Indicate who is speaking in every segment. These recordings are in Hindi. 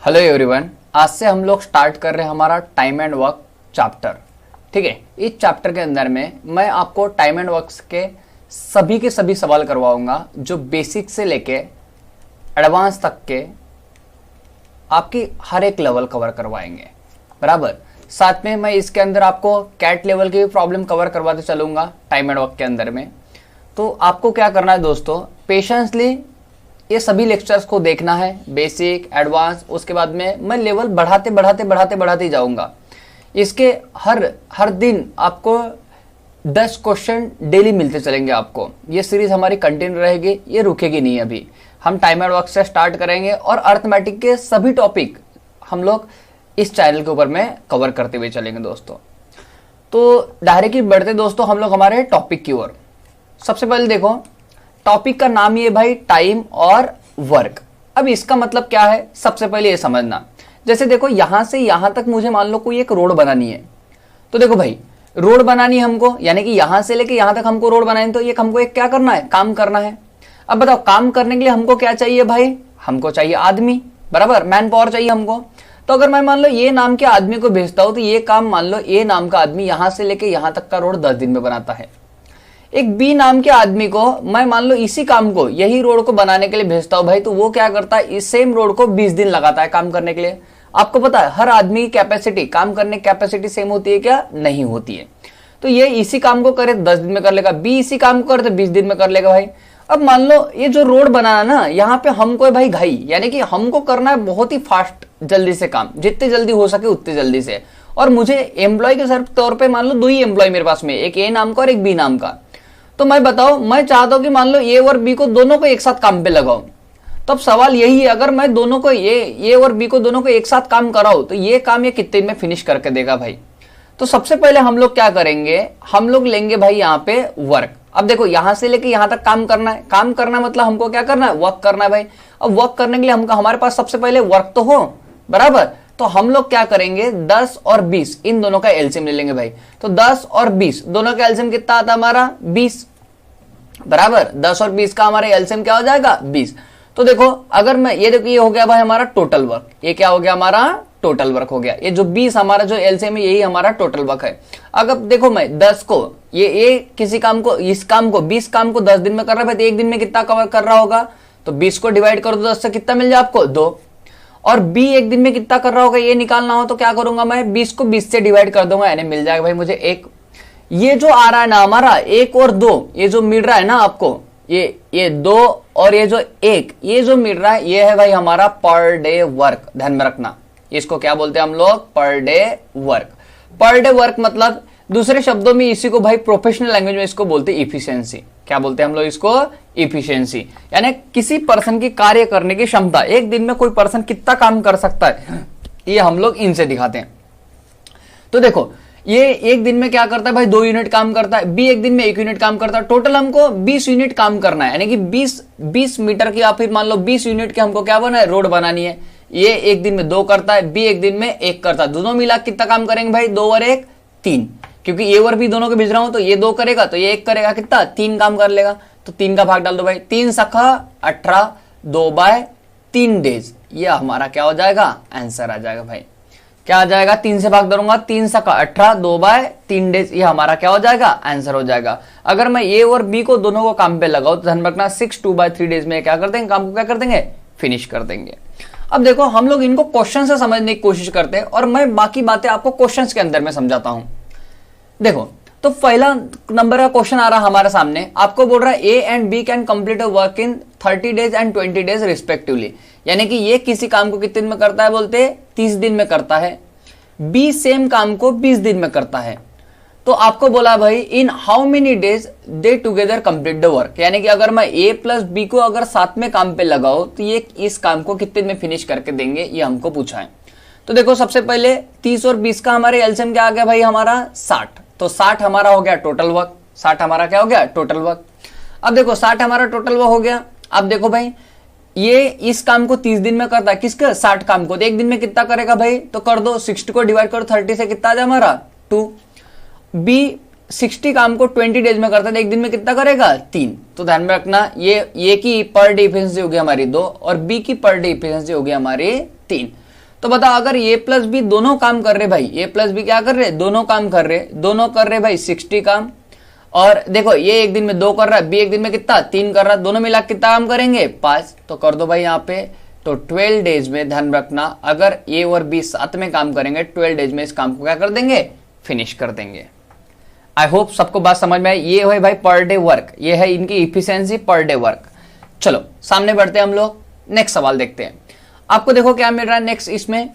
Speaker 1: हेलो एवरीवन, आज से हम लोग स्टार्ट कर रहे हैं हमारा टाइम एंड वर्क चैप्टर। ठीक है, इस चैप्टर के अंदर में मैं आपको टाइम एंड वर्क्स के सभी सवाल करवाऊंगा जो बेसिक से लेके एडवांस तक के आपकी हर एक लेवल कवर करवाएंगे। बराबर, साथ में मैं इसके अंदर आपको कैट लेवल की भी प्रॉब्लम कवर करवाते चलूंगा टाइम एंड वर्क के अंदर में। तो आपको क्या करना है दोस्तों, पेशेंसली ये सभी लेक्चर्स को देखना है, बेसिक एडवांस, उसके बाद में मैं लेवल बढ़ाते ही जाऊंगा। इसके हर दिन आपको 10 क्वेश्चन डेली मिलते चलेंगे आपको। ये सीरीज हमारी कंटिन्यू रहेगी, ये रुकेगी नहीं। अभी हम टाइम एंड वर्क से स्टार्ट करेंगे और अर्थमेटिक के सभी टॉपिक हम लोग इस चैनल के ऊपर में कवर करते हुए चलेंगे दोस्तों। तो डायरेक्टली बढ़ते दोस्तों हम लोग हमारे टॉपिक की ओर। सबसे पहले देखो, टॉपिक का नाम ये भाई टाइम और वर्क। अब इसका मतलब क्या है, सबसे पहले ये समझना। जैसे देखो, यहां से यहां तक मुझे मान लो कोई एक रोड बनानी है। तो देखो भाई, रोड बनानी है हमको, यानी कि यहां से लेके यहां तक हमको रोड बनानी, तो ये हमको एक क्या करना है, काम करना है। अब बताओ, काम करने के लिए हमको क्या चाहिए भाई, हमको चाहिए आदमी। बराबर, मैन पावर चाहिए हमको। तो अगर मैं मान लो ये नाम के आदमी को भेजता हूं, तो ये काम मान लो ए नाम का आदमी यहां से लेके यहां तक का रोड 10 दिन में बनाता है। एक बी नाम के आदमी को मैं मान लो इसी काम को, यही रोड को बनाने के लिए भेजता हूं भाई, तो वो क्या करता है, इस सेम रोड को 20 दिन लगाता है काम करने के लिए। आपको पता है हर आदमी की कैपेसिटी, काम करने की कैपेसिटी सेम होती है क्या, नहीं होती है। तो ये इसी काम को करे 10 दिन में कर लेगा, बी इसी काम को करे तो 20 दिन में कर लेगा भाई। अब मान लो ये जो रोड बनाना ना, यहाँ पे हमको है भाई घाई, यानी कि हमको करना है बहुत ही फास्ट, जल्दी से काम, जितने जल्दी हो सके उतने जल्दी से। और मुझे एम्प्लॉय के तौर पे मान लो 2 ही एम्प्लॉय मेरे पास में, एक ए नाम का और एक बी नाम का। तो मैं बताओ, मैं चाहता हूं कि मान लो ए और बी को दोनों को एक साथ काम पे लगाऊं। तो अब सवाल यही है, अगर मैं दोनों को ए और बी को दोनों को एक साथ काम कराऊं, तो ये काम ये कितने में फिनिश करके देगा भाई। तो सबसे पहले हम लोग क्या करेंगे, हम लोग लेंगे भाई यहाँ पे वर्क। अब देखो, यहां से लेके यहां तक काम करना है। काम करना मतलब हमको क्या करना है, वर्क करना है भाई। अब वर्क करने के लिए हमको हमारे पास सबसे पहले वर्क तो हो। बराबर, तो हम लोग क्या करेंगे, 10 और 20 इन दोनों का एलसीएम ले लेंगे भाई। तो 10 और 20 दोनों का एलसीएम कितना आता है हमारा, 20। बराबर, 10 और 20 का हमारा एलसीएम क्या हो जाएगा, 20। तो देखो, अगर मैं ये देखो, ये हो गया भाई हमारा टोटल वर्क। ये क्या हो गया, हमारा टोटल वर्क हो गया। ये जो 20 हमारा जो एलसीएम है, यही हमारा टोटल वर्क है। अगर देखो, मैं 10 को ये किसी काम को, इस काम को 20 काम को 10 दिन में कर रहा है, तो एक दिन में कितना कवर कर रहा होगा, तो 20 को डिवाइड कर दो 10 से, कितना मिल जाए आपको, 2। और बी एक दिन में कितना कर रहा होगा, ये निकालना हो तो क्या करूंगा मैं, 20 को 20 से डिवाइड कर दूंगा, यानी मिल जाएगा भाई मुझे 1। ये जो आ रहा है ना हमारा 1 और 2, ये जो मिल रहा है ना आपको, ये 2 और ये जो 1, ये जो मिल रहा है, ये है भाई हमारा पर डे वर्क। ध्यान में रखना, इसको क्या बोलते हैं हम लोग, per day work. Per day work मतलब दूसरे शब्दों में इसी को भाई प्रोफेशनल लैंग्वेज में इसको बोलते हैं इफिशियंसी। क्या बोलते हैं हम लोग इसको, इफिशियंसी, यानी किसी पर्सन की कार्य करने की क्षमता। एक दिन में कोई पर्सन कितना काम कर सकता है, ये हम लोग इनसे दिखाते हैं। तो देखो, ये एक दिन में क्या करता है भाई, 2 यूनिट काम करता है। बी एक दिन में 1 यूनिट काम करता है। टोटल हमको 20 यूनिट काम करना है, यानी कि 20 मीटर की, या फिर मान लो 20 यूनिट की हमको क्या बना है, रोड बनानी है। ये एक दिन में 2 करता है, बी एक दिन में 1 करता है। दोनों मिला कितना काम करेंगे भाई, 2 और 1 3, क्योंकि ए और बी दोनों को भेज रहा हूं, तो ये 2 करेगा तो ये 1 करेगा, कितना 3 काम कर लेगा। तो 3 का भाग डाल दो भाई, 3 सखा 18, 2/3 डेज, ये हमारा क्या हो जाएगा, आंसर आ जाएगा भाई। क्या आ जाएगा, 3 से भाग करूंगा, 3 सका 18, 2/3 डेज, ये हमारा क्या हो जाएगा, आंसर हो जाएगा। अगर मैं ए और बी को दोनों को काम पे लगाऊं, तो ध्यान रखना 6 2/3 डेज में क्या कर देंगे, काम को क्या कर देंगे, फिनिश कर देंगे। अब देखो, हम लोग इनको क्वेश्चन से समझने की कोशिश करते हैं, और मैं बाकी बातें आपको क्वेश्चन के अंदर में समझाता हूं। देखो, तो पहला नंबर का क्वेश्चन आ रहा हमारे सामने, आपको बोल रहा है A and B can complete a work in 30 days and 20 days respectively, यानी कि ये किसी काम को कितने दिन में करता है, बोलते 30 दिन में करता है। बी सेम काम को 20 दिन में करता है। तो आपको बोला भाई, इन how many days they together complete the work, यानी कि अगर मैं ए प्लस बी को अगर साथ में काम पे लगाओ, तो ये इस काम को कितने दिन में फिनिश करके देंगे, ये हमको पूछा है। तो देखो, सबसे पहले 30 और 20 का हमारे एलसीएम क्या आ गया भाई, हमारा 60। तो 60 हमारा हो गया टोटल वर्क। 60 हमारा क्या हो गया, टोटल वर्क। अब देखो, 60 हमारा टोटल वर्क हो गया। अब देखो भाई, ये इस काम को 30 दिन में करता है, किसका, 60 काम को। तो एक दिन में कितना करेगा भाई, तो कर दो, 60 को डिवाइड करो 30 से, कितना आ जाए हमारा 2। बी 60 काम को 20 डेज में करता है, एक दिन में कितना करेगा, 3। तो ध्यान में रखना, ये की पर डे इफिशिएंसी होगी हमारी 2 और बी की पर डे इफिशिएंसी होगी हमारी 3। तो बताओ अगर ए प्लस बी दोनों काम कर रहे भाई, ए प्लस बी क्या कर रहे, दोनों काम कर रहे, दोनों कर रहे भाई 60 काम, और देखो ये एक दिन में 2 कर रहा है, बी एक दिन में कितना 3 कर रहा है, दोनों मिला कितना काम करेंगे 5। तो कर दो भाई यहाँ पे। तो 12 डेज में ध्यान रखना, अगर ए और बी साथ में काम करेंगे 12 डेज में इस काम को क्या कर देंगे, फिनिश कर देंगे। आई होप सबको बात समझ में आई। ये है भाई पर डे वर्क, ये है इनकी इफिशियंसी पर डे वर्क। चलो सामने बढ़ते हैं हम लोग, नेक्स्ट सवाल देखते हैं। आपको देखो क्या मिल रहा है नेक्स्ट इसमें,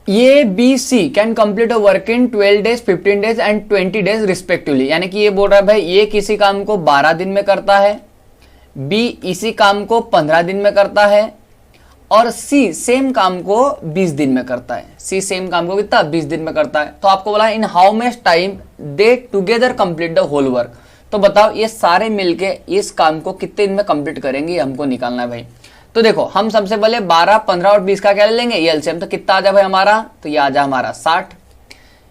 Speaker 1: ये B C can complete a work in 12 days 15 days and 20 days respectively. यानी कि ये बोल रहा है भाई ये किसी काम को 12 दिन में करता है, बी इसी काम को 15 दिन में करता है, और सी सेम काम को 20 दिन में करता है। सी सेम काम को कितना 20 दिन में करता है। तो आपको बोला in how much time they together complete the whole work. तो बताओ ये सारे मिलके इस काम को कितने दिन में कंप्लीट करेंगे, ये हमको निकालना है भाई। तो देखो हम सबसे पहले 12, 15 और 20 का क्या ले लेंगे, ये एलसीएम। तो कितना आ जाए भाई हमारा, तो ये आ जाए हमारा 60।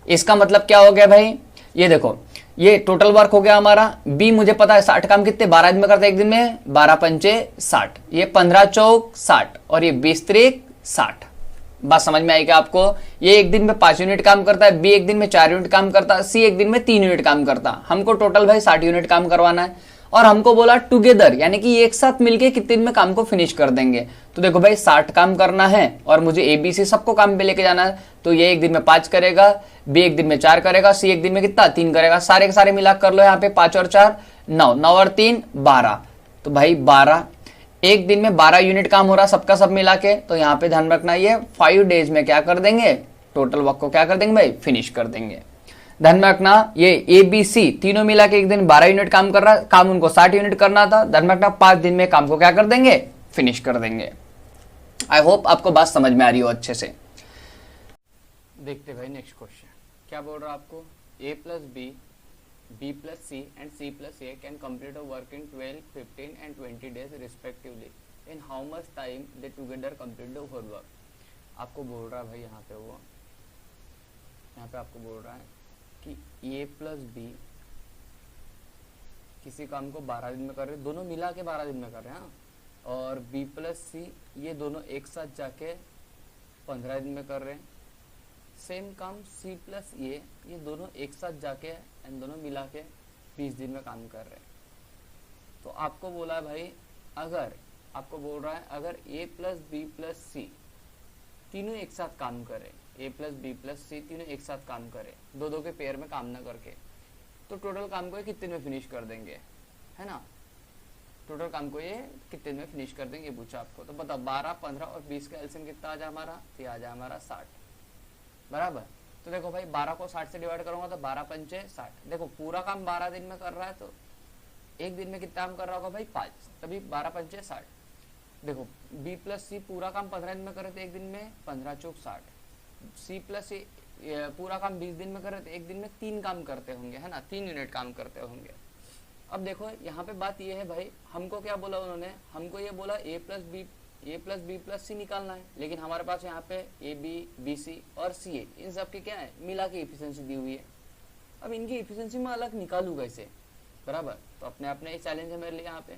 Speaker 1: इसका मतलब क्या हो गया भाई, ये देखो ये टोटल वर्क हो गया हमारा। बी मुझे पता है 60 काम कितने 12 दिन में करता है एक दिन में, 12 पंचे 60, ये 15 चौक 60 और ये 20 त्रिक 60। बात समझ में आई क्या आपको। ये एक दिन में 5 यूनिट काम करता है, बी एक दिन में 4 यूनिट काम करता है, सी एक दिन में 3 यूनिट काम करता है। हमको टोटल भाई 60 यूनिट काम करवाना है, और हमको बोला टुगेदर यानी कि एक साथ मिलके कितने दिन में काम को फिनिश कर देंगे। तो देखो भाई 60 काम करना है और मुझे एबीसी सबको काम पे लेके जाना है। तो ये एक दिन में 5 करेगा, बी एक दिन में 4 करेगा, सी एक दिन में कितना 3 करेगा। सारे के सारे मिला कर लो यहाँ पे, 5 और 4 9, 9 और 3 12। तो भाई 12 एक दिन में 12 यूनिट काम हो रहा सबका सब मिला के। तो यहाँ पे ध्यान रखना ये 5 डेज में क्या कर देंगे, टोटल वर्क को क्या कर देंगे भाई, फिनिश कर देंगे। ध्यान में रखना ये ए बी सी तीनों मिला के एक दिन 12 यूनिट काम कर रहा है, काम उनको 60 यूनिट करना था। ध्यान में रखना 5 दिन में काम को क्या कर देंगे, फिनिश कर देंगे। आई होप आपको बात समझ में आ रही हो अच्छे से। देखते भाई नेक्स्ट क्वेश्चन क्या बोल रहा है आपको, A plus B, B plus C and C plus A can complete a work in 12, 15 and 20 days respectively in how much time they together complete the whole work. आपको बोल रहा है भाई यहाँ पे यहाँ पे आपको बोल रहा है कि ए प्लस बी किसी काम को 12 दिन में कर रहे, दोनों मिला के 12 दिन में कर रहे हैं, और बी प्लस सी ये दोनों एक साथ जाके 15 दिन में कर रहे हैं। सेम काम सी प्लस ए ये दोनों एक साथ जाके एंड दोनों मिला के 20 दिन में काम कर रहे हैं। तो आपको बोला है भाई, अगर आपको बोल रहा है अगर ए प्लस बी प्लस सी तीनों एक साथ काम करे, ए प्लस बी प्लस सी तीनों एक साथ काम करे, दो दो के पेयर में काम ना करके, तो टोटल काम को ये कितने में फिनिश कर देंगे, है ना। टोटल काम को ये कितने में फिनिश कर देंगे पूछा आपको। तो बताओ 12, 15 और 20 का एलसीएम कितना आ जाए हमारा, तो आ जाए हमारा 60 बराबर। तो देखो भाई 12 को 60 से डिवाइड करूंगा तो 12 पंचे 60। देखो पूरा काम 12 दिन में कर रहा है, तो एक दिन में कितना काम कर रहा होगा भाई 5, तभी 12 पंचे 60। देखो बी प्लस सी पूरा काम 15 दिन में करे तो एक दिन में 15 चौक 60। सी प्लस सी पूरा काम 20 दिन में करे तो एक दिन में 3 काम करते होंगे, है ना, 3 यूनिट काम करते होंगे। अब देखो यहाँ पे बात ये है भाई, हमको क्या बोला उन्होंने, हमको ये बोला ए प्लस बी प्लस सी निकालना है, लेकिन हमारे पास यहाँ पे ए बी बी सी और सी ए इन सब के क्या है मिला के इफिशियंसी दी हुई है। अब इनकी इफिशियंसी में अलग निकालूंगा इसे बराबर। तो अपने अपने चैलेंज है मेरे लिए यहाँ पे।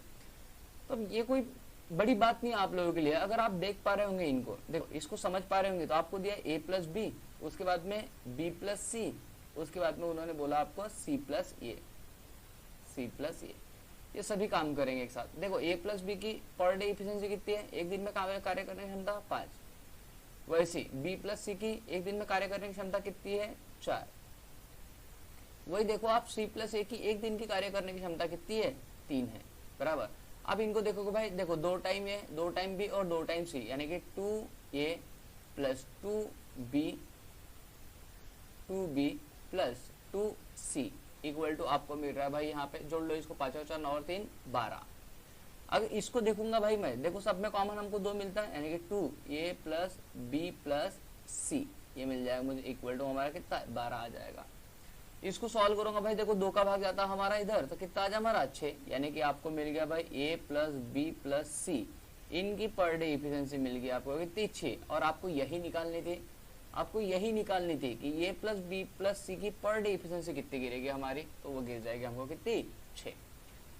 Speaker 1: तो ये कोई बड़ी बात नहीं आप लोगों के लिए, अगर आप देख पा रहे होंगे इनको, देखो इसको समझ पा रहे होंगे। तो आपको दिया ए प्लस बी, उसके बाद में बी प्लस सी, उसके बाद में उन्होंने बोला आपको सी प्लस ए, ये सभी काम करेंगे एक साथ। देखो ए प्लस बी की पर डे इफिशियंसी कितनी है, एक दिन में कार्य करने की क्षमता 5। वैसी बी प्लस सी की एक दिन में कार्य करने की क्षमता कितनी है 4। वही देखो आप सी प्लस ए की एक दिन की कार्य करने की क्षमता कितनी है 3 है बराबर। अब इनको देखोगे भाई, देखो 2 टाइम ए 2 टाइम बी और 2 टाइम सी, यानी कि 2a plus 2b plus 2c equal to आपको मिल रहा है भाई यहाँ पे, जोड़ लो इसको, 5 और 4 9 और 3 12। अगर इसको देखूंगा भाई मैं, देखो सब में कॉमन हमको 2 मिलता है, यानी कि 2a plus b plus c ये मिल जाएगा मुझे, इक्वल टू हमारा कितना 12 आ जाएगा। इसको सॉल्व करूंगा भाई, देखो 2 का भाग जाता है हमारा इधर, तो कितना आ जाए हमारा 6, यानी कि आपको मिल गया भाई a प्लस बी प्लस सी, इनकी पर डे इफिशियंसी मिल गई आपको कितनी 6। और आपको यही निकालनी थी कि a प्लस बी प्लस सी की पर डे इफिशियंसी कितनी गिरेगी हमारी, तो वो गिर जाएगी हमको कितनी 6।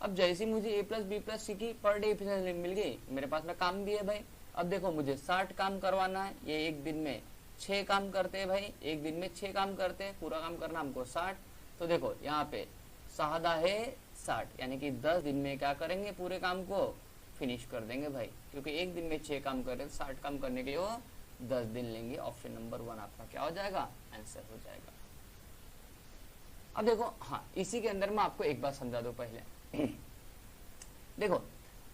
Speaker 1: अब जैसे मुझे a प्लस बी प्लस सी की पर डे इफिशियंसी मिल गई, मेरे पास में काम भी है भाई, अब देखो मुझे 60 काम करवाना है, ये एक दिन में 6 काम करते हैं भाई, एक दिन में 6 काम करते हैं, पूरा काम करना हमको 60। तो देखो यहाँ पे सादा है 60, यानी कि 10 दिन में क्या करेंगे, पूरे काम को फिनिश कर देंगे भाई, क्योंकि एक दिन में 6 काम कर रहे हैं, 60 काम करने के लिए वो 10 दिन लेंगे। ऑप्शन नंबर 1 आपका क्या हो जाएगा, आंसर हो जाएगा। अब देखो हाँ, इसी के अंदर मैं आपको एक बात समझा दूं पहले देखो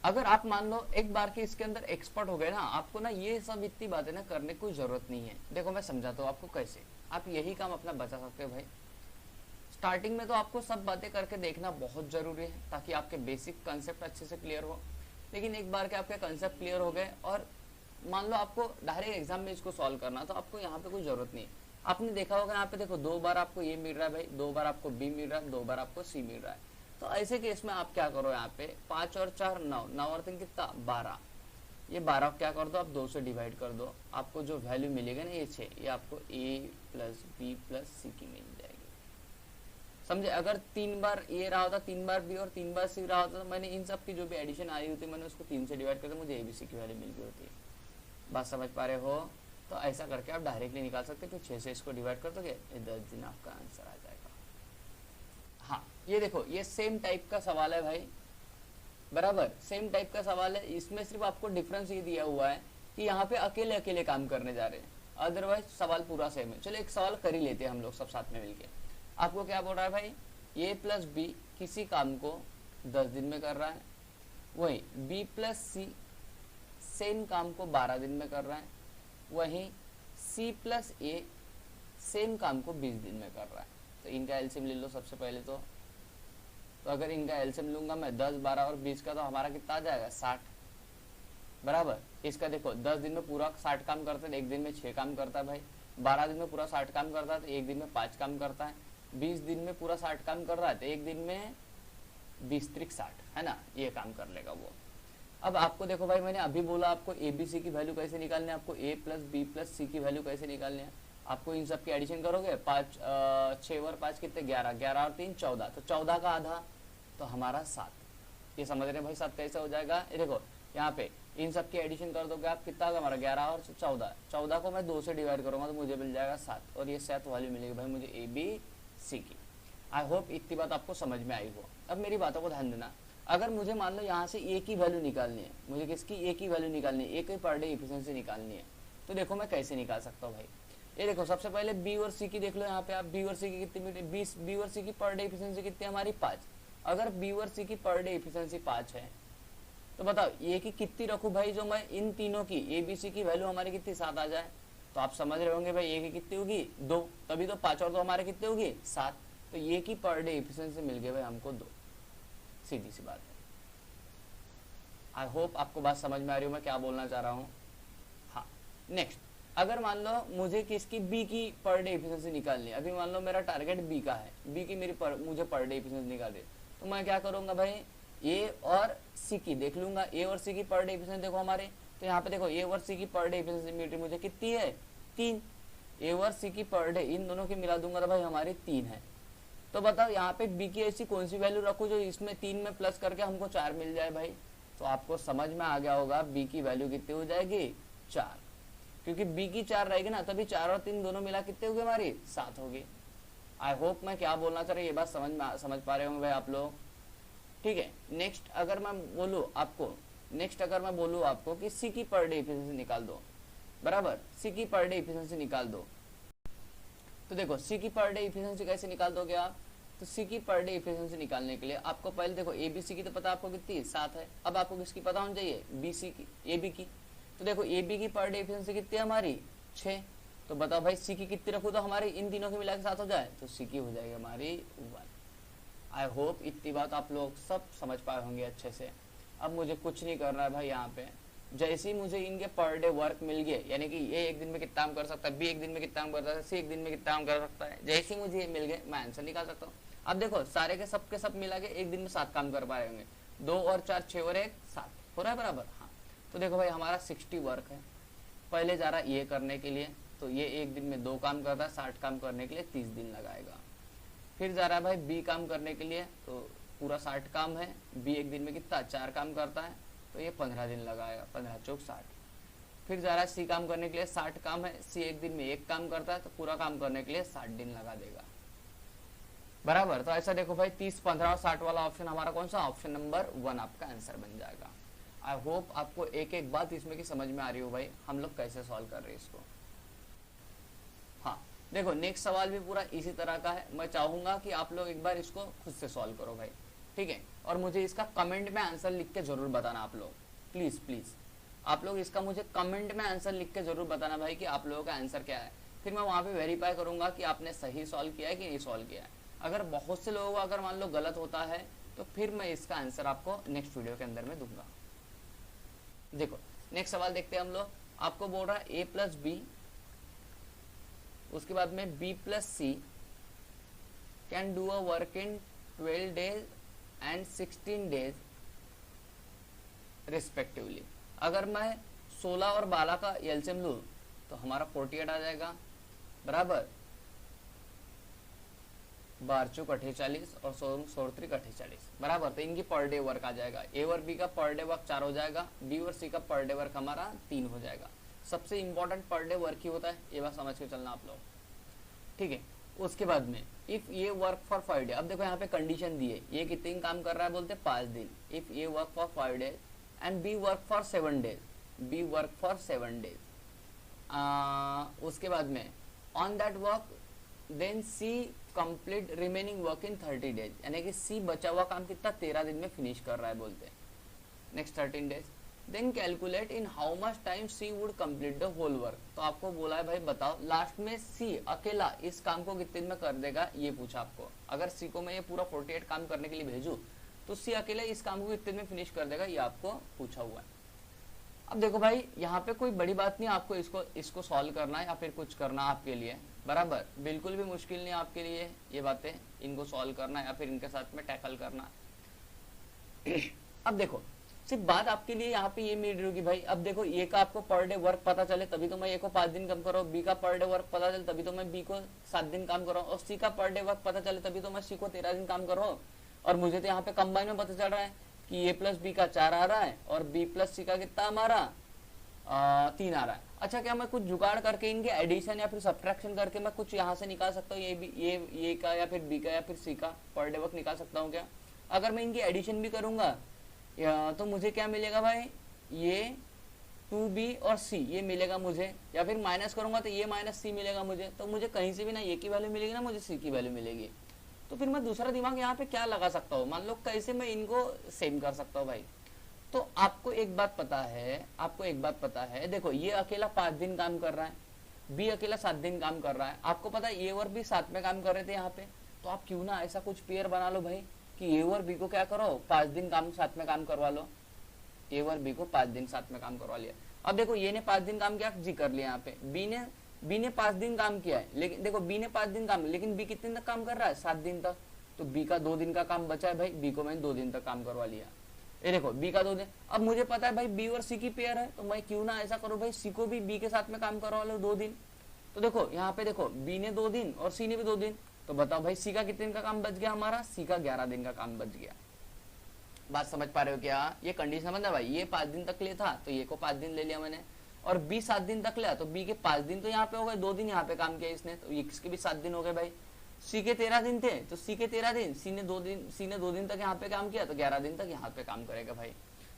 Speaker 1: अगर आप मान लो एक बार के इसके अंदर एक्सपर्ट हो गए ना, आपको ना ये सब इतनी बातें ना करने की कोई जरूरत नहीं है। देखो मैं समझाता हूँ आपको कैसे आप यही काम अपना बचा सकते हो भाई। स्टार्टिंग में तो आपको सब बातें करके देखना बहुत जरूरी है, ताकि आपके बेसिक कंसेप्ट अच्छे से क्लियर हो। लेकिन एक बार के आपके कंसेप्ट क्लियर हो गए और मान लो आपको डायरेक्ट एग्जाम में इसको सॉल्व करना, तो आपको यहाँ पे कोई जरूरत नहीं। आपने देखा होगा यहाँ पे देखो 2 बार आपको ये मिल रहा है भाई, 2 बार आपको बी मिल रहा है, 2 बार आपको सी मिल रहा है। तो ऐसे केस में आप क्या करो, यहाँ पे 5 और 4 9, 9 और 3 कितना 12, ये 12 क्या कर दो आप 2 से डिवाइड कर दो, आपको जो वैल्यू मिलेगा ना ये 6, ये आपको ए प्लस बी प्लस सी की मिल जाएगी। समझे, अगर 3 बार ये रहा होता, 3 बार बी और 3 बार सी रहा होता, तो मैंने इन सब की जो भी एडिशन आ रही होती मैंने उसको 3 से डिवाइड कर दिया, मुझे ए बी सी की वैल्यू मिल गई होती। बात समझ पा रहे हो? तो ऐसा करके आप डायरेक्टली निकाल सकते, फिर 6 से इसको डिवाइड कर दोगे, 10 दिन आपका आंसर आ जाएगा। हाँ ये देखो ये सेम टाइप का सवाल है भाई, बराबर सेम टाइप का सवाल है। इसमें सिर्फ आपको डिफरेंस ये दिया हुआ है कि यहाँ पे अकेले अकेले काम करने जा रहे हैं, अदरवाइज सवाल पूरा सेम है। चलो एक सवाल कर ही लेते हैं हम लोग सब साथ में मिलके। आपको क्या बोल रहा है भाई, ए प्लस बी किसी काम को 10 दिन में कर रहा है, वही बी प्लस सी सेम काम को 12 दिन में कर रहा है, वहीं सी प्लस ए सेम काम को 20 दिन में कर रहा है। तो इनका एलसीएम ले लो सबसे पहले तो अगर इनका एलसीएम लूंगा मैं 10, 12 और 20 का, तो हमारा कितना आ जाएगा 60, बराबर। इसका देखो 10 दिन में पूरा 60 काम करता है, एक दिन में 6 काम करता है भाई। 12 दिन में पूरा 60 काम करता है तो एक दिन में 5 काम करता है। 20 दिन में पूरा 60 काम कर रहा है तो एक दिन में 20 त्रिक 60, है ना, ये काम कर लेगा वो। अब आपको देखो भाई मैंने अभी बोला आपको ए बी सी की वैल्यू कैसे निकालनी है, आपको ए प्लस बी प्लस सी की वैल्यू कैसे निकालनी है। आपको इन सब की एडिशन करोगे, 6 और 5 कितने 11, 11 और 3 14, तो 14 का आधा तो हमारा 7। ये समझ रहे हैं भाई 7 कैसे हो जाएगा। ये देखो यहाँ पे इन सब की एडिशन कर दोगे आप, कितना होगा हमारा 11 और 14, 14 को मैं 2 से डिवाइड करूंगा तो मुझे मिल जाएगा 7, और ये 7 वैल्यू मिलेगी भाई मुझे ए बी सी की। आई होप इतनी बात आपको समझ में आई हो। अब मेरी बातों को ध्यान देना, अगर मुझे मान लो यहाँ से ए की वैल्यू निकालनी है, मुझे किसकी ए की वैल्यू निकालनी है, ए की पर डे एफिशिएंसी निकालनी है, तो देखो मैं कैसे निकाल सकता हूँ भाई। ये देखो सबसे पहले बी और सी की देख लो, यहाँ पे आप बी और सी की कितनी, बी और सी की पर डे एफिशिएंसी कितनी हमारी 5। अगर बी और सी की पर डे एफिशिएंसी 5 है तो बताओ ए की कितनी रखूं भाई, जो मैं इन तीनों की ए बी सी की वैल्यू हमारी कितनी 7 आ जाए। तो आप समझ रहे होंगे भाई ए की कितनी होगी 2, तभी तो 5 और 2 हमारे कितने होगी 7। तो ए की पर डे एफिशिएंसी मिल गई भाई हमको 2, सीधी सी बात है। आई होप आपको बात समझ में आ रही हो मैं क्या बोलना चाह रहा हूँ। हाँ नेक्स्ट, अगर मान लो मुझे किसकी बी की पर डे एफिशिएंसी निकालनी है, अभी मान लो मेरा टारगेट बी का है, बी की मेरी मुझे पर डे एफिशिएंसी निकाल दे, तो मैं क्या करूंगा भाई ए और सी की देख लूंगा। ए और सी की पर डे एफिशिएंसी देखो हमारे, तो यहाँ पे देखो ए और सी की पर डे एफिशिएंसी मुझे कितनी है 3। ए और सी की पर डे इन दोनों की मिला दूंगा तो भाई हमारी 3 है। तो बताओ यहाँ पे बी की ऐसी कौन सी वैल्यू रखूं जो इसमें 3 में प्लस करके हमको 4 मिल जाए भाई। तो आपको समझ में आ गया होगा बी की वैल्यू कितनी हो जाएगी 4, क्योंकि बी की 4 रहेगी ना, तभी 4 और 3 दोनों मिला कितने होगी हमारी 7 होगी। आई होप मैं क्या बोलना चाह रहा हूँ ये बात समझ पा रहे होंगे भाई आप लोग, ठीक है। नेक्स्ट अगर मैं बोलूँ आपको कि सी की पर डे एफिशिएंसी निकाल दो, बराबर सी की पर डे एफिशिएंसी निकाल दो, तो देखो सी की पर डे एफिशिएंसी कैसे निकाल दोगे आप। तो सी की पर डे एफिशिएंसी निकालने के लिए आपको पहले देखो ए बी सी की तो पता आपको कितनी 7 है। अब आपको किसकी पता होनी चाहिए बी सी की, ए बी की। तो देखो ए बी की पर डे एफिशिएंसी कितनी है हमारी 6। तो बताओ भाई सी की कितनी रखूँ तो हमारी इन तीनों के मिला के 7 हो जाए, तो सी की हो जाएगी हमारी 1। आई होप इतनी बात आप लोग सब समझ पाए होंगे अच्छे से। अब मुझे कुछ नहीं करना है भाई, यहाँ पे जैसे ही मुझे इनके पर डे वर्क मिल गए, यानी कि ए एक दिन में कितना काम कर सकता है, बी एक दिन में कितना काम कर सकता है, सी एक दिन में कितना काम कर सकता है, जैसे ही मुझे ये मिल गए मैं आंसर निकाल सकता हूँ। अब देखो सारे के सब मिला के एक दिन में 7 काम कर पा रहे होंगे, 2 और 4 6 और 1 7 हो रहा है बराबर। हाँ तो देखो भाई हमारा 60 वर्क है, पहले जा रहा है ये करने के लिए, तो ये एक दिन में 2 काम करता है, 60 काम करने के लिए 30 दिन लगाएगा। फिर जा रहा है भाई बी काम करने के लिए, तो पूरा 60 काम है, बी एक दिन में कितना 4 काम करता है, तो ये 15 दिन लगाएगा, 15 चौक 60। फिर जा रहा है सी काम करने के लिए 60 काम है, सी एक दिन में एक काम करता है तो पूरा काम करने के लिए 60 दिन लगा देगा, बराबर। तो ऐसा देखो भाई 30, 15 और 60 वाला ऑप्शन हमारा कौन सा, ऑप्शन नंबर 1 आपका आंसर बन जाएगा। आई होप आपको एक एक बात इसमें की समझ में आ रही हो भाई, हम लोग कैसे सॉल्व कर रहे हैं इसको। हाँ देखो नेक्स्ट सवाल भी पूरा इसी तरह का है, मैं चाहूंगा कि आप लोग एक बार इसको खुद से सॉल्व करो भाई, ठीक है। और मुझे इसका कमेंट में आंसर लिख के जरूर बताना आप लोग, प्लीज प्लीज आप लोग इसका मुझे कमेंट में आंसर लिख के जरूर बताना भाई कि आप लोगों का आंसर क्या है। फिर मैं वहां पे वेरीफाई करूंगा कि आपने सही सॉल्व किया है कि नहीं सॉल्व किया है। अगर बहुत से लोगों को अगर मान लो गलत होता है तो फिर मैं इसका आंसर आपको नेक्स्ट वीडियो के अंदर में दूंगा। देखो नेक्स्ट सवाल देखते हैं हम लोग। आपको बोल रहा है ए प्लस बी, उसके बाद में B plus C can do a work in 12 days and 16 days respectively. अगर मैं 16 और 12 का एलसीएम लूं तो हमारा 48 आ जाएगा, बराबर। 12 चौक 48 और 16 3 48, बराबर। तो इनकी पर डे वर्क आ जाएगा। ए और बी का पर डे वर्क 4 हो जाएगा, बी और सी का पर डे वर्क हमारा 3 हो जाएगा। सबसे इंपॉर्टेंट पर डे वर्क ही होता है, ये बात समझ के चलना आप लोग, ठीक है। उसके बाद में if A work for 5 day, अब देखो यहाँ पे कंडीशन दी है, ये कितने दिन काम कर रहा है बोलते 5 दिन। If A work for 5 days and B work for 7 days, B work for 7 days. उसके बाद में on that work then C complete remaining work in 30 days, यानी कि सी बचा हुआ काम कितना 13 दिन में फिनिश कर रहा है बोलते next 13 days. Then calculate in how much time C would complete the whole work. तो आपको बोला है भाई बताओ लास्ट में सी अकेला इस काम को कितने दिन में कर देगा, ये पूछा आपको। अगर सी को मैं ये पूरा 48 काम करने के लिए भेजू तो सी अकेले इस काम को कितने दिन में फिनिश कर देगा, ये आपको पूछा हुआ है। अब देखो भाई यहाँ पे कोई बड़ी बात नहीं, आपको इसको सॉल्व करना है या फिर कुछ करना आपके लिए, बराबर। बिल्कुल भी मुश्किल नहीं आपके लिए ये बातें, इनको सॉल्व करना या फिर इनके साथ में टैकल करना। अब देखो सिर्फ बात आपके लिए यहाँ पे ये मिल रही होगी भाई, अब देखो ए का आपको पर डे वर्क पता चले तभी तो मैं ए को 5 दिन कम कर रहा हूँ, बी का पर डे वर्क पता चले तभी तो मैं बी को 7 दिन काम कर रहा हूँ, और सी का पर डे वर्क पता चले तभी तो मैं सी को 13 दिन काम कर रहा हूँ। और मुझे तो यहाँ पे कंबाइन में पता चल रहा है कि ए प्लस बी का 4 आ रहा है और बी प्लस सी का कितना हमारा 3 आ रहा है। अच्छा क्या मैं कुछ जुगाड़ करके इनके एडिशन या फिर सब्ट्रैक्शन करके मैं कुछ यहाँ से निकाल सकता हूँ, ये का या फिर बी का या फिर सी का पर डे वर्क निकाल सकता हूँ क्या? अगर मैं इनकी एडिशन भी करूंगा तो मुझे क्या मिलेगा भाई, ये 2b और c ये मिलेगा मुझे, या फिर माइनस करूंगा तो ये माइनस c मिलेगा मुझे। तो मुझे कहीं से भी ना a की वैल्यू मिलेगी ना मुझे c की वैल्यू मिलेगी। तो फिर मैं दूसरा दिमाग यहाँ पे क्या लगा सकता हूँ, मान लो कैसे मैं इनको सेम कर सकता हूँ भाई। तो आपको एक बात पता है, देखो ये अकेला 5 दिन काम कर रहा है, बी अकेला 7 दिन काम कर रहा है। आपको पता है ए और बी साथ में काम कर रहे थे यहाँ पे, तो आप क्यों ना ऐसा कुछ पेयर बना लो भाई कि ए और बी को क्या करो 5 दिन काम साथ में काम करवा लो, ए और बी को 5 दिन साथ में काम करवा लिया। अब देखो ये ने 5 दिन काम किया, जी कर लिया यहाँ पे, बी ने 5 दिन काम किया है, लेकिन देखो बी ने 5 दिन काम, लेकिन बी कितने तक काम कर रहा है 7 दिन तक, तो बी का 2 दिन का काम बचा है भाई, बी को मैंने 2 दिन तक काम करवा लिया। ये देखो बी का 2 दिन, अब मुझे पता है भाई बी और सी की पेयर है, तो मैं क्यों ना ऐसा करूँ भाई सी को भी बी के साथ में काम करवा लो 2 दिन। तो देखो यहाँ पे देखो बी ने 2 दिन और सी ने भी 2 दिन, तो बताओ भाई सी का कितने दिन का काम बच गया हमारा, सी का 11 दिन का काम बच गया। बात समझ पा रहे हो क्या? ये कंडीशन समझ ना भाई, ये 5 दिन तक ले था तो ये को 5 दिन ले लिया मैंने, और बी 7 दिन तक लिया तो बी के 5 दिन तो यहाँ पे हो गए, 2 दिन यहाँ पे काम किया इसने, तो इसके भी 7 दिन हो गए भाई। सी के 13 दिन थे तो सी के 13 दिन, सी ने 2 दिन तक यहाँ पे काम किया तो 11 दिन तक यहाँ पे काम करेगा भाई।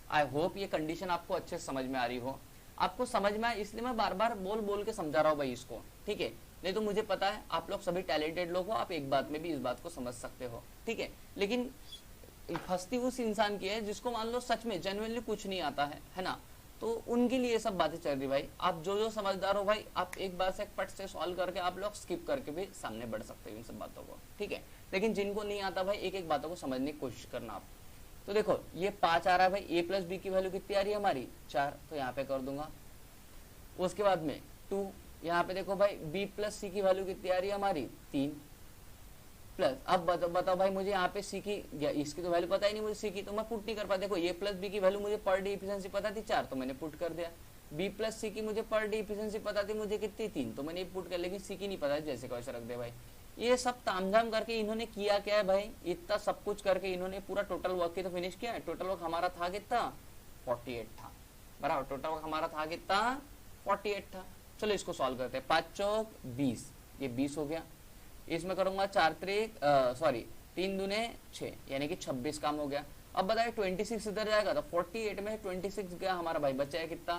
Speaker 1: आई होप ये कंडीशन आपको अच्छे से समझ में आ रही हो। आपको समझ में आए इसलिए मैं बार बार बोल के समझा रहा हूँ भाई इसको, ठीक है। नहीं तो मुझे पता है आप लोग सभी टैलेंटेड लोग हो, आप एक बात में भी इस बात को समझ सकते हो, ठीक है। लेकिन फंसती उस इंसान की है जिसको मान लो सच में जेन्युइनली कुछ नहीं आता है ना, तो उनके लिए ये सब बातें चल रही भाई। आप जो समझदार हो भाई, आप एक बार से पट से सॉल्व करके आप लोग स्किप करके भी सामने बढ़ सकते हो इन सब बातों को, ठीक है। लेकिन जिनको नहीं आता भाई एक एक बातों को समझने की कोशिश करना आप। तो देखो ये 5 आ रहा है भाई, ए प्लस बी की वैल्यू कितनी आ रही है हमारी 4, तो यहाँ पे कर दूंगा। उसके बाद में 2, यहाँ पे देखो भाई बी प्लस सी की वैल्यू कितनी आ रही है हमारी 3 प्लस, अब बताओ भाई मुझे यहाँ पे सी की, इसकी तो वैल्यू पता ही नहीं मुझे सी की, तो मैं पुट नहीं कर पाता। देखो ए प्लस बी की वैल्यू मुझे पर डे इफिशिएंसी पता थी 4, तो मैंने पुट कर दिया। बी प्लस सी की मुझे पर डे इफिशिएंसी पता थी मुझे कितनी 3, तो मैंने पुट कर, लेकिन सी की नहीं पता, जैसे को वैसे रख दे भाई। ये सब तामझाम करके इन्होंने किया क्या है भाई, इतना सब कुछ करके इन्होंने पूरा टोटल वर्क की तो फिनिश किया है। टोटल वर्क हमारा था कितना 48 था, बराबर। टोटल वर्क हमारा था कितना 48 था। चलो इसको सॉल्व करते हैं। 5 चौक 20, ये 20 हो गया। इसमें करूंगा 3 दूने 6 यानी कि 26 काम हो गया। अब बताए 26 इधर जाएगा तो 48 में 26 गया हमारा भाई, बचा है कितना?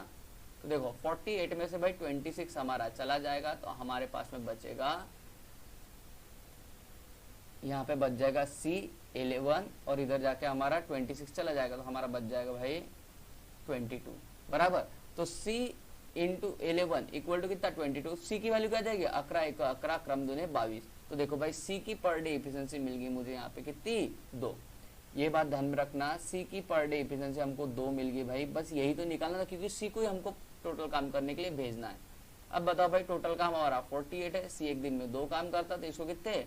Speaker 1: तो देखो 48 में से भाई 26 हमारा चला जाएगा तो हमारे पास में बचेगा, यहाँ पे बच जाएगा C11 और इधर जाके हमारा 26 चला जाएगा तो हमारा बच जाएगा भाई 22 बराबर। तो C इंटू 11 इक्वल टू कितना? 22। C की वैल्यू क्या जाएगी? 11 1 11 क्रम दूने 22। तो देखो भाई C की पर डे एफिशिएंसी मिल गई मुझे यहाँ पे कितनी? 2। ये बात ध्यान में रखना, C की पर डे एफिशिएंसी हमको 2 मिल गई भाई। बस यही तो निकालना था क्योंकि C को ही हमको टोटल काम करने के लिए भेजना है। अब बताओ भाई टोटल काम हमारा 48 है, C एक दिन में 2 काम करता तो इसको कितने?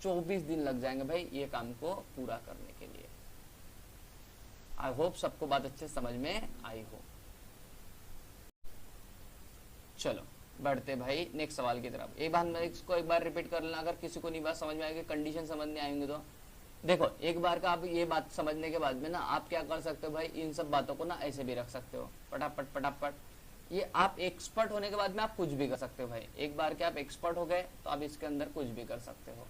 Speaker 1: 24 दिन लग जाएंगे भाई ये काम को पूरा करने के लिए। आई होप सबको बात अच्छे समझ में आई हो। चलो बढ़ते भाई नेक्स्ट सवाल की तरफ। एक बार मैं इसको एक बार रिपीट कर लेना, अगर किसी को नहीं बात समझ में आएगी, कंडीशन समझ में आएंगे तो देखो एक बार का आप ये बात समझने के बाद में ना आप क्या कर सकते हो भाई, इन सब बातों को ना ऐसे भी रख सकते हो फटाफट फटाफट। ये आप एक्सपर्ट होने के बाद में आप कुछ भी कर सकते हो भाई। एक बार के आप एक्सपर्ट हो गए तो आप इसके अंदर कुछ भी कर सकते हो।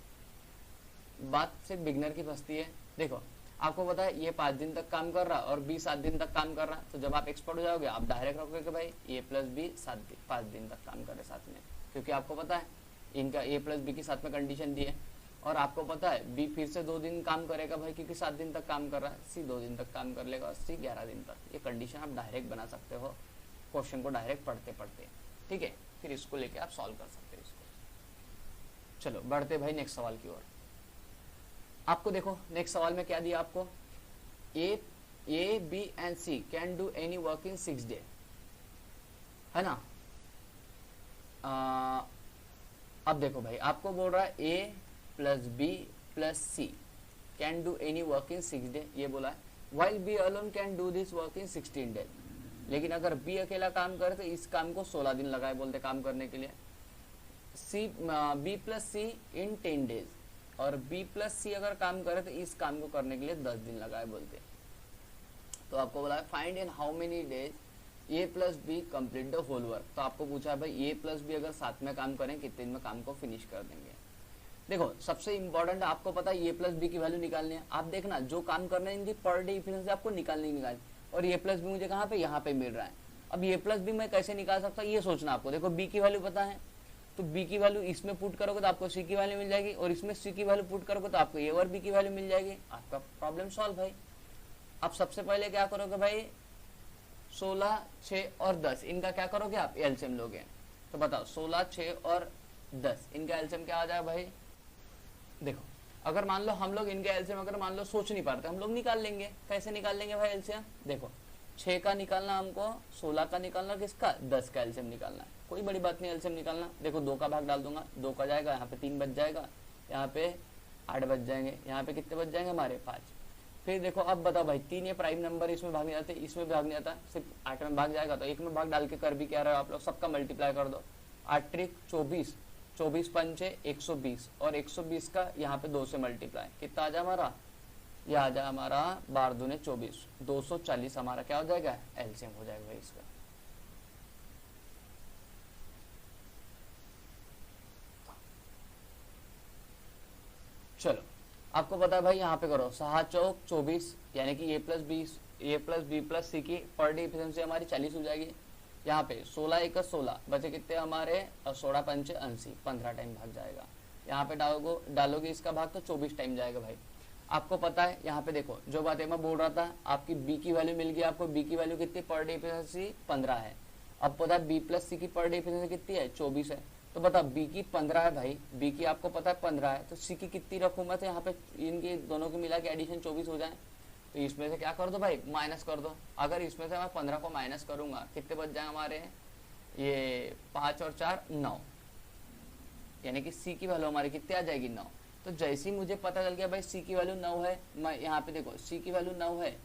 Speaker 1: बात सिर्फ बिगनर की फंसती है। देखो आपको पता है ये 5 दिन तक काम कर रहा और बी 7 दिन तक काम कर रहा, तो जब आप एक्सपर्ट हो जाओगे आप डायरेक्ट रखोगे कि भाई ए प्लस बी 5 दिन तक काम करे साथ में, क्योंकि आपको पता है इनका ए प्लस बी के साथ में कंडीशन दी है। और आपको पता है बी फिर से 2 दिन काम करेगा भाई क्योंकि 7 दिन तक काम कर रहा है, सी 2 दिन तक काम कर लेगा और सी 11 दिन तक। ये कंडीशन आप डायरेक्ट बना सकते हो क्वेश्चन को डायरेक्ट पढ़ते पढ़ते, ठीक है। फिर इसको लेके आप सॉल्व कर सकते हो इसको। चलो बढ़ते भाई नेक्स्ट सवाल की ओर। आपको देखो नेक्स्ट सवाल में क्या दिया आपको, A B and C can do any work in 6 day, है ना। अब देखो भाई आपको बोल रहा है A plus B plus C can do any work in 6 day, ये बोला है। While B alone can do this work in 16 day. लेकिन अगर बी अकेला काम करे तो इस काम को 16 दिन लगाए बोलते काम करने के लिए। बी प्लस सी इन 10 डेज, और B प्लस सी अगर काम करे तो इस काम को करने के लिए 10 दिन लगाए बोलते। तो आपको बोला है find in how many days A plus B complete the whole work. तो आपको पूछा है भाई ए प्लस बी अगर साथ में काम करें कितने दिन में काम को फिनिश कर देंगे। देखो सबसे इंपॉर्टेंट आपको पता है ए प्लस बी की वैल्यू निकालनी है। आप देखना जो काम करना है इनकी पर डे एफिशिएंसी आपको निकालनी, और ए प्लस बी मुझे कहाँ पे, यहाँ पे मिल रहा है। अब ए प्लस बी मैं कैसे निकाल सकता हूँ ये सोचना आपको। देखो बी की वैल्यू पता है तो बी की वैल्यू इसमें पुट करोगे तो आपको सी की वैल्यू मिल जाएगी, और इसमें सी की वैल्यू पुट करोगे तो आपको ए और बी की वैल्यू मिल जाएगी। आपका प्रॉब्लम सॉल्व भाई। अब सबसे पहले क्या करोगे भाई, 16 6 और 10 इनका क्या करोगे आप, एलसीएम लोगे। तो बताओ 16 6 और 10 इनका एलसीएम क्या आ जाएगा भाई। देखो अगर मान लो हम लोग इनके एलसीएम अगर मान लो सोच नहीं पाते हम लोग निकाल लेंगे। कैसे निकाल लेंगे भाई एलसीएम, देखो 6 का निकालना हमको, 16 का निकालना, किसका 10 का एलसीएम निकालना है। कोई बड़ी बात नहीं एलसीएम निकालना। देखो 2 का भाग डाल दूंगा, 2 का जाएगा, यहाँ पे 3 बच जाएगा, यहाँ पे 8 बच जाएंगे, यहाँ पे कितने बच जाएंगे हमारे 5। फिर देखो अब बताओ भाई 3 ये प्राइम नंबर इसमें भाग नहीं जाते, इसमें भाग नहीं आता, सिर्फ 8 में भाग जाएगा। तो 1 में भाग डाल के कर भी क्या रहे हो आप लोग, सबका मल्टीप्लाई कर दो। 8 त्रिक 24, 24 पंचे 120, और 120 का यहाँ पे 2 से मल्टीप्लाई कितना आ जाए हमारा, यह आ जाए हमारा 12 दूने 24, 240 हमारा क्या हो जाएगा, एलसीएम हो जाएगा भाई इसका। चलो आपको पता है भाई यहाँ पे करो 6 चौक 24 यानी कि ए प्लस बी प्लस सी की पर डे एफिशिएंसी हमारी 40 हो जाएगी। यहाँ पे 16 1 16 बचे कितने हमारे, 16 पंचे 80, 15 टाइम भाग जाएगा। यहाँ पे डालोगे इसका भाग तो 24 टाइम जाएगा भाई। आपको पता है यहाँ पे देखो जो बातें मैं बोल रहा था, आपकी बी की वैल्यू मिल गई आपको। बी की वैल्यू कितनी पर डे एफिशिएंसी 15 है। अब पता है बी प्लस सी की पर डे एफिशिएंसी कितनी है, 24 है। तो बता बी की 15 है भाई, बी की आपको पता है 15 है, तो सी की कितनी रखूँ मैं, तो यहाँ पे इनके दोनों को मिला के एडिशन 24 हो जाए। तो इसमें से क्या कर दो भाई, माइनस कर दो। अगर इसमें से मैं 15 को माइनस करूंगा कितने बच जाए हमारे, ये 5 और 4 9, यानी कि सी की वैल्यू हमारी कितनी आ जाएगी 9। तो जैसे ही मुझे पता चल गया भाई सी की वैल्यू 9 है, मैं यहाँ पे देखो सी की वैल्यू 9 है,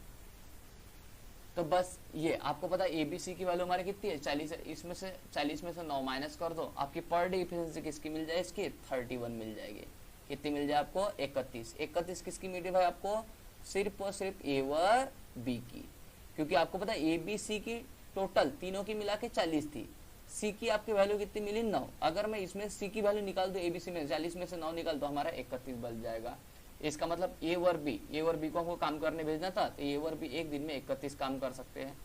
Speaker 1: तो बस ये आपको पता है एबीसी की वैल्यू हमारी कितनी है 40 है। इसमें से 40 में से 9 माइनस कर दो, आपकी पर डे एफिशिएंसी किसकी मिल जाए, इसकी 31 मिल जाएगी। कितनी मिल जाए आपको, 31 किसकी मिल रही भाई आपको, सिर्फ और सिर्फ ए और बी की। क्योंकि आपको पता है ए बी सी की टोटल तीनों की मिला के 40 थी,
Speaker 2: सी की आपकी वैल्यू कितनी मिली 9। अगर मैं इसमें सी की वैल्यू निकाल दूं, एबीसी में 40 में से 9 निकाल, तो हमारा 31 बच जाएगा। इसका मतलब ए और बी को हमको काम करने भेजना था, तो ए और बी एक दिन में 31 काम कर सकते हैं।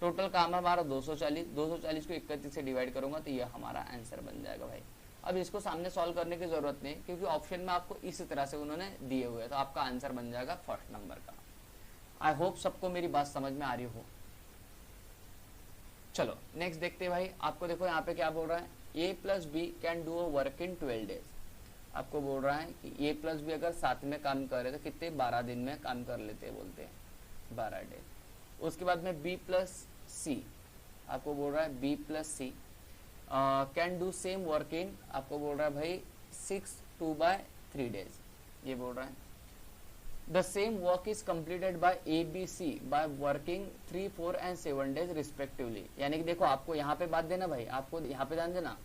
Speaker 2: टोटल काम है हमारा 240 को 31 से डिवाइड करूंगा तो ये हमारा आंसर बन जाएगा भाई। अब इसको सामने सॉल्व करने की जरूरत नहीं, क्योंकि ऑप्शन में आपको इसी तरह से उन्होंने दिए हुए हैं, तो आपका आंसर बन जाएगा फर्स्ट नंबर का। आई होप सबको मेरी बात समझ में आ रही हो। चलो नेक्स्ट देखते हैं भाई। आपको देखो यहाँ पे क्या बोल रहा है, A plus B can do a work in 12 days. आपको बोल रहा है कि ए प्लस बी अगर साथ में काम करे तो कितने 12 दिन में काम कर लेते हैं, बोलते हैं 12 डेज। उसके बाद में बी प्लस सी, आपको बोल रहा है B plus C can do same work in, आपको बोल रहा है भाई 6 2/3 डेज, ये बोल रहा है। The same work is completed by A B C by working 3 4 and 7 days respectively. यानी कि देखो आपको यहाँ पे बात देना भाई, आपको यहाँ पे ध्यान देना,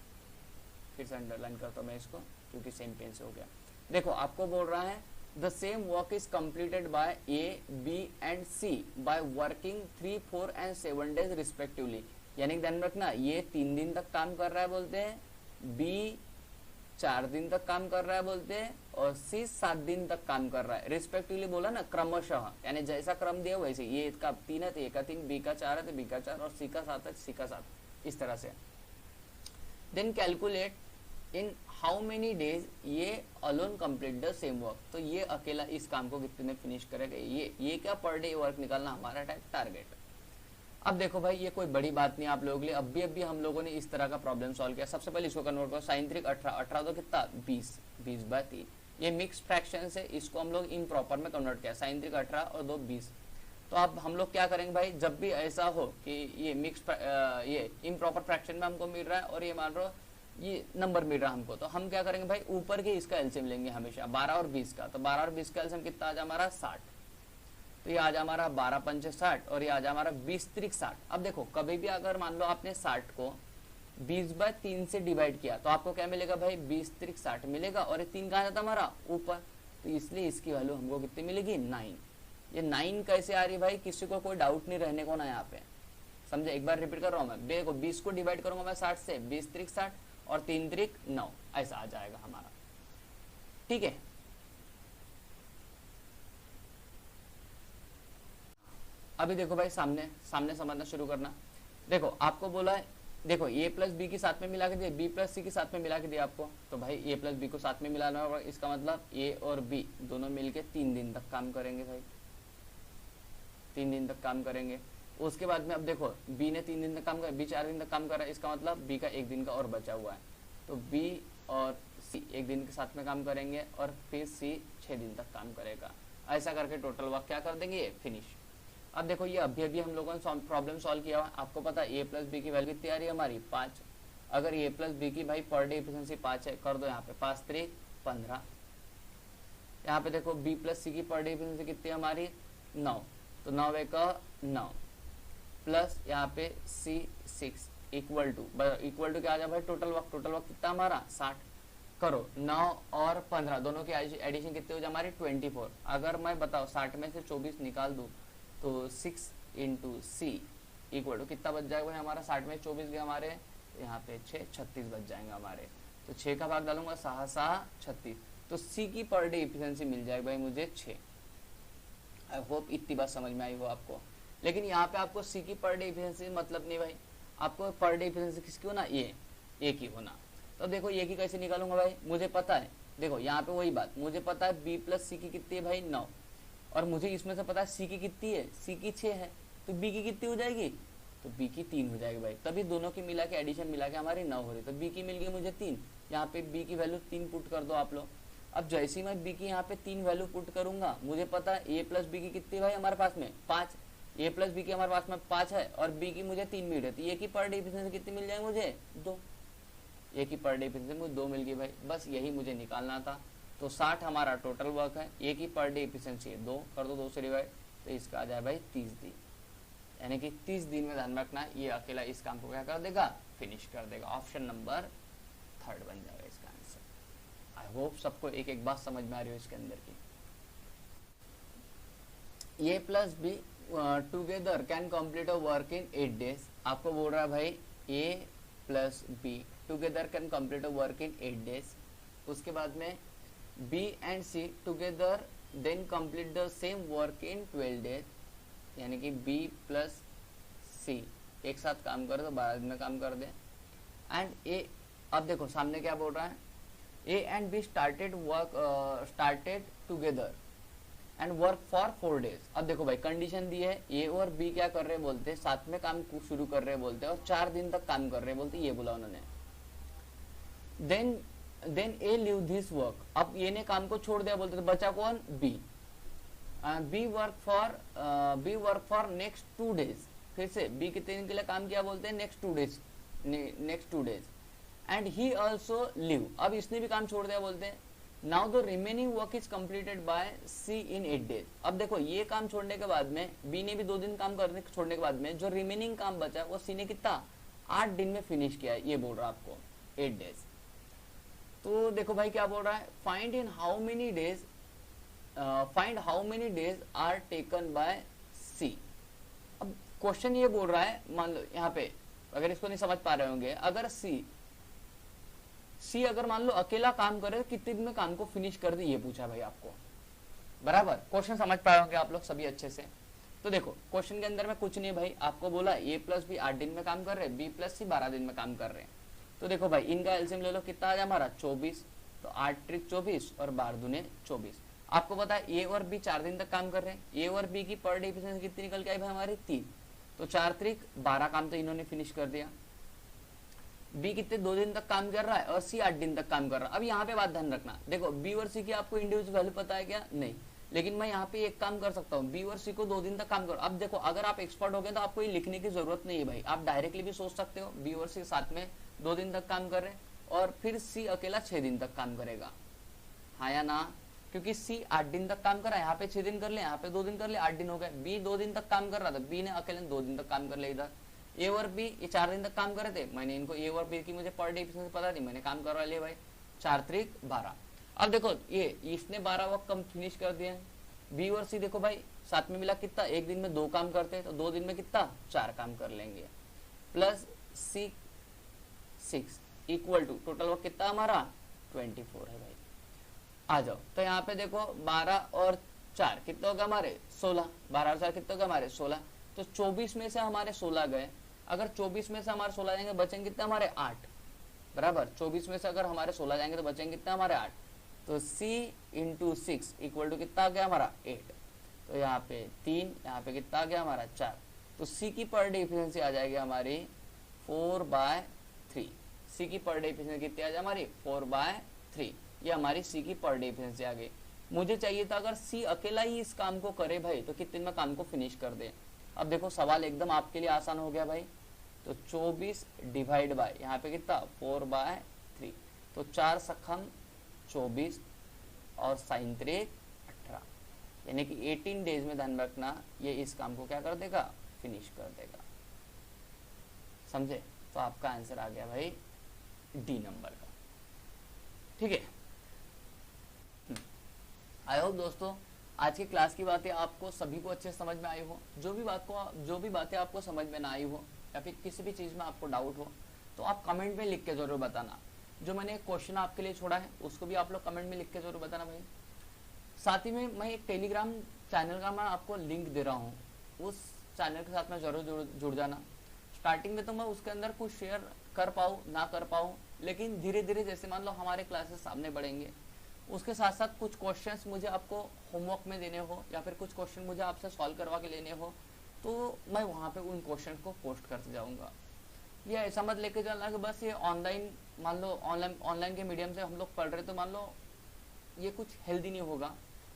Speaker 2: फिर से अंडरलाइन करता हूँ मैं इसको क्योंकि सेम पेन से हो गया। देखो आपको बोल रहा है the same work is completed by A B and C by working 3 4 and 7 days respectively. यानी कि ध्यान रखना, ये 3 दिन तक काम कर रहा है बोलते हैं, बी 4 दिन तक काम कर रहा है बोलते हैं, और सी 7 दिन तक काम कर रहा है। रिस्पेक्टिवली बोला ना क्रमशः, यानी जैसा क्रम दिया वैसे, ये का 3 है तो ए का 3, बी का 4 है तो बी का 4, और सी का 7 है सी का 7, इस तरह से। Then calculate in how many days A alone complete the same work. तो ये अकेला इस काम को कितने फिनिश करेगा, ये क्या पर डे वर्क निकालना हमारा टारगेट। अब देखो भाई ये कोई बड़ी बात नहीं आप लोगों के लिए, अभी हम लोगों ने इस तरह का प्रॉब्लम सॉल्व किया। सबसे पहले इसको कन्वर्ट करो, साइन 3 18 तो कितना 20/3। ये मिक्स फ्रैक्शन है, इसको हम लोग इम्प्रॉपर में कन्वर्ट किया, साइन 3 18 और 2 20। तो अब हम लोग क्या करेंगे भाई, जब भी ऐसा हो कि ये मिक्स ये इम्प्रॉपर फ्रैक्शन में हमको मिल रहा है और ये मान लो ये नंबर मिल रहा है हमको, तो हम क्या करेंगे भाई, ऊपर के इसका एलसीएम लेंगे हमेशा 12 और 20 का। तो 12 और 20 का एलसीएम कितना आ जाए हमारा 60, तो ये आ जाए हमारा 12 पंचे 60 और ये आ जाए हमारा 20 त्रिक 60। अब देखो कभी भी अगर मान लो आपने 60 को 20/3 से डिवाइड किया तो आपको क्या मिलेगा भाई, 20 त्रिक 60 मिलेगा, और ये 3 कहाँ जाता हमारा ऊपर, तो इसलिए इसकी वैल्यू हमको कितनी मिलेगी 9। ये 9 कैसे आ रही भाई, किसी को कोई डाउट नहीं रहने को ना यहाँ पे, समझे। एक बार रिपीट कर रहा हूँ मैं, देखो 20 को डिवाइड करूंगा मैं 60 से, 20 त्रिक 60 और 3 त्रिक 9, ऐसा आ जाएगा हमारा, ठीक है। अभी देखो भाई सामने समझना शुरू करना। देखो आपको बोला है, देखो ए प्लस बी की साथ में मिला के दिए, बी प्लस सी की साथ में मिला के दिया आपको, तो भाई ए प्लस बी को साथ में मिलाना होगा। इसका मतलब ए और बी दोनों मिलके 3 दिन तक काम करेंगे भाई, 3 दिन तक काम करेंगे। उसके बाद में अब देखो बी ने 3 दिन तक काम कर, बी 4 दिन तक काम कर रहा है, इसका मतलब बी का 1 दिन का और बचा हुआ है, तो बी और सी 1 दिन के साथ में काम करेंगे और फिर सी 6 दिन तक काम करेगा। ऐसा करके टोटल वर्क क्या कर देंगे, फिनिश। अब देखो ये अभी हम लोगों ने प्रॉब्लम सॉल्व किया हुआ, आपको पता है ए प्लस बी की वैल्यू कितनी आ रही है हमारी 5। अगर ए प्लस बी की भाई पर डे एफिशिएंसी 5 है, कर दो यहाँ पे 5 3 15। यहाँ पे देखो बी प्लस सी की पर डे एफिशिएंसी कितनी है हमारी 9, तो 9 एक 9 प्लस यहाँ पे सी 6 इक्वल टू क्या आ जाए भाई, टोटल वर्क कितना हमारा 60। करो 9 और 15 दोनों की एडिशन कितनी हो जाए हमारी 24। अगर मैं बताओ 60 में से 24 निकाल दूं तो 6 इंटू सी इक्वल टू कितना बच जाएगा भाई हमारा, 60 में 24 गए हमारे, यहाँ पे 6 36 बच जाएंगे हमारे। तो 6 का भाग डालूंगा 6 6 36, तो सी की पर डे एफिशिएंसी मिल जाएगी भाई मुझे 6। आई होप इतनी बात समझ में आई हो आपको। लेकिन यहाँ पे आपको सी की पर डे एफिशिएंसी मतलब नहीं भाई, आपको पर डे एफिशिएंसी किसकी होना, ए की होना। तो देखो ए की कैसे निकालूंगा भाई, मुझे पता है, देखो यहाँ पे वही बात, मुझे पता है बी प्लस सी की कितनी है भाई 9, और मुझे इसमें से पता है सी की कितनी है, सी की 6 है, तो बी की कितनी हो जाएगी, तो बी की 3 हो जाएगी भाई। तभी दोनों की मिला के एडिशन मिला के हमारी 9 हो रही, तो बी की मिल गई मुझे 3। यहाँ पे बी की वैल्यू 3 पुट कर दो आप लोग। अब जैसे ही मैं बी की यहाँ पे 3 वैल्यू पुट करूंगा, मुझे पता है ए प्लस बी की कितनी भाई हमारे पास में 5, ए प्लस बी की हमारे पास में 5 है और बी की मुझे 3 मिल रही, तो ए की पर डे एफिशिएंसी कितनी मिल जाएगी मुझे 2। ए की पर डे एफिशिएंसी मुझे 2 मिल गई भाई, बस यही मुझे निकालना था। तो 60 हमारा टोटल वर्क है, ए की पर डे एफिशिएंसी है 2, कर दो 2 से डिवाइड, तो इसका आ जाए भाई 30 दिन। यानी कि 30 दिन में ध्यान रखना ये अकेला इस काम को क्या कर देगा, फिनिश कर देगा। ऑप्शन नंबर 3 बन जाएगा इसका आंसर। आई होप सबको एक एक बात समझ में आ रही हो इसके अंदर की। A plus B together can complete a work in 8 days. आपको बोल रहा है भाई A plus B together can complete a work in 8 days. उसके बाद में B and C together then complete the same work in 12 days, यानी कि बी प्लस सी एक साथ काम कर दो, 12 दिन में काम कर दे। एंड ए, अब देखो सामने क्या बोल रहा है, A and be started together and work for 4 days. अब देखो भाई कंडीशन दी है, ए और बी क्या कर रहे बोलते हैं, साथ में काम शुरू कर रहे बोलते हैं और 4 दिन तक काम कर रहे बोलते, ये बोला उन्होंने। Then A leave this work, अब ए ने काम को छोड़ दिया बोलते, तो बचा कौन, B. B work for next 2 days, फिर से बी कितने दिन के लिए काम किया बोलते हैं, next 2 days. And he also leave, अब इसने भी काम छोड़ दिया बोलते हैं। Now the remaining work is completed by C in 8 days. अब देखो ये काम छोड़ने के बाद में बी ने भी 2 दिन काम करने छोड़ने के बाद में जो रिमेनिंग काम बचा वो सी ने कितना 8 दिन में फिनिश किया है, ये बोल रहा है आपको 8 डेज। तो देखो भाई क्या बोल रहा है, find how many days are taken by C. अब क्वेश्चन ये बोल रहा है, मान लो यहाँ पे अगर इसको नहीं समझ पा रहे होंगे, अगर सी अगर मान लो अकेला काम करे तो कितने दिन में काम को फिनिश कर दे, ये पूछा भाई आपको। बराबर, क्वेश्चन समझ पाए होंगे आप लोग सभी अच्छे से। तो देखो क्वेश्चन के अंदर में कुछ नहीं भाई, आपको बोला ए प्लस बी 8 दिन में काम कर रहे हैं, बी प्लस सी 12 दिन में काम कर रहे हैं। तो देखो भाई इनका एलसीएम ले लो, कितना आ जाए हमारा 24, तो 8 त्रिक 24 और 12 दूने 24। आपको पता है ए और बी 4 दिन तक काम कर रहे हैं, ए और बी की पर डे एफिशिएंसी कितनी निकल के आई भाई हमारी 3, तो 4 त्रिक 12 काम तो इन्होंने फिनिश कर दिया। बी कितने 2 दिन तक काम कर रहा है और सी 8 दिन तक काम कर रहा है। अब यहाँ पे बात ध्यान रखना, देखो बी और सी की आपको इंडिविजुअल वैल्यू पता है क्या, नहीं, लेकिन मैं यहाँ पे एक काम कर सकता हूँ, बी और सी को 2 दिन तक काम करो। अब देखो अगर आप एक्सपर्ट हो गए तो आपको ये लिखने की जरूरत नहीं है भाई, आप डायरेक्टली भी सोच सकते हो बी और सी साथ में 2 दिन तक काम कर रहे हैं और फिर सी अकेला 6 दिन तक काम करेगा, हाँ या ना, क्योंकि सी 8 दिन तक काम कर रहा है, यहाँ पे 6 दिन कर ले, यहाँ पे 2 दिन कर ले, 8 दिन हो गए। बी 2 दिन तक काम कर रहा था, बी ने अकेले 2 दिन तक काम कर लिया। इधर ए और बी ये 4 दिन तक काम कर रहे थे, मैंने इनको ए और बी की मुझे पर डे एफिशिएंसी पता थी, मैंने काम करवा लिया भाई, 4 त्रिक 12। अब देखो ये इसने 12 वक्त कम फिनिश कर दिए। बी और सी देखो भाई साथ में मिला कितना, एक दिन में 2 काम करते हैं तो 2 दिन में कितना 4 काम कर लेंगे, plus C 6 equal to total work कितना हमारा 24 है भाई। आ जाओ तो यहाँ पे देखो 12 और 4 कितना होगा हमारे 16, 12 और 4 कितना होगा हमारे 16, तो 24 में से हमारे 16 गए। अगर 24 में से हमारे 16 जाएंगे बचेंगे कितना हमारे 8, बराबर 24 में से अगर हमारे 16 जाएंगे तो बचेंगे कितना हमारे 8, तो C इंटू 6 इक्वल टू कितना आ गया हमारा 8, तो यहाँ पे 3, यहाँ पे कितना आ गया हमारा 4, तो C की पर डे एफिशिएंसी आ जाएगी हमारी 4/3। C की पर डे एफिशिएंसी कितनी आ जाए हमारी 4/3, ये हमारी C की पर डे एफिशिएंसी आ गई। मुझे चाहिए था अगर C अकेला ही इस काम को करे भाई तो कितने में काम को फिनिश कर दे। अब देखो सवाल एकदम आपके लिए आसान हो गया भाई, तो 24 डिवाइड बाय यहाँ पे कितना 4/3, तो 4 सखम 24 और साइन त्रिक 18, यानी कि 18 डेज में ध्यान रखना ये इस काम को क्या कर देगा, फिनिश कर देगा। समझे? तो आपका आंसर आ गया भाई डी नंबर का। ठीक है, आई होप दोस्तों आज की क्लास की बातें आपको सभी को अच्छे से समझ में आई हो। जो भी बातें आपको समझ में ना आई हो या फिर किसी भी चीज़ में आपको डाउट हो तो आप कमेंट में लिख के जरूर बताना। जो मैंने एक क्वेश्चन आपके लिए छोड़ा है उसको भी आप लोग कमेंट में लिख के जरूर बताना भाई। साथ ही में मैं एक टेलीग्राम चैनल का मैं आपको लिंक दे रहा हूँ, उस चैनल के साथ में जरूर जुड़ जाना। स्टार्टिंग में तो मैं उसके अंदर कुछ शेयर कर पाऊँ ना कर पाऊँ, लेकिन धीरे धीरे जैसे मान लो हमारे क्लासेस सामने बढ़ेंगे उसके साथ साथ कुछ क्वेश्चंस मुझे आपको होमवर्क में देने हो या फिर कुछ क्वेश्चन मुझे आपसे सॉल्व करवा के लेने हो तो मैं वहाँ पे उन क्वेश्चन को पोस्ट करते जाऊँगा। ये ऐसा मत लेके चलना कि बस ये ऑनलाइन मान लो ऑनलाइन के मीडियम से हम लोग पढ़ रहे तो मान लो ये कुछ हेल्दी नहीं होगा।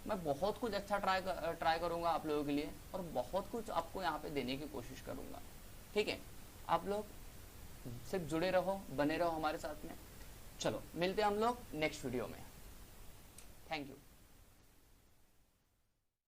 Speaker 2: मैं बहुत कुछ अच्छा ट्राई करूँगा आप लोगों के लिए और बहुत कुछ आपको यहाँ पे देने की कोशिश करूँगा। ठीक है, आप लोग सिर्फ जुड़े रहो, बने रहो हमारे साथ में। चलो मिलते हैं हम लोग नेक्स्ट वीडियो में। Thank you.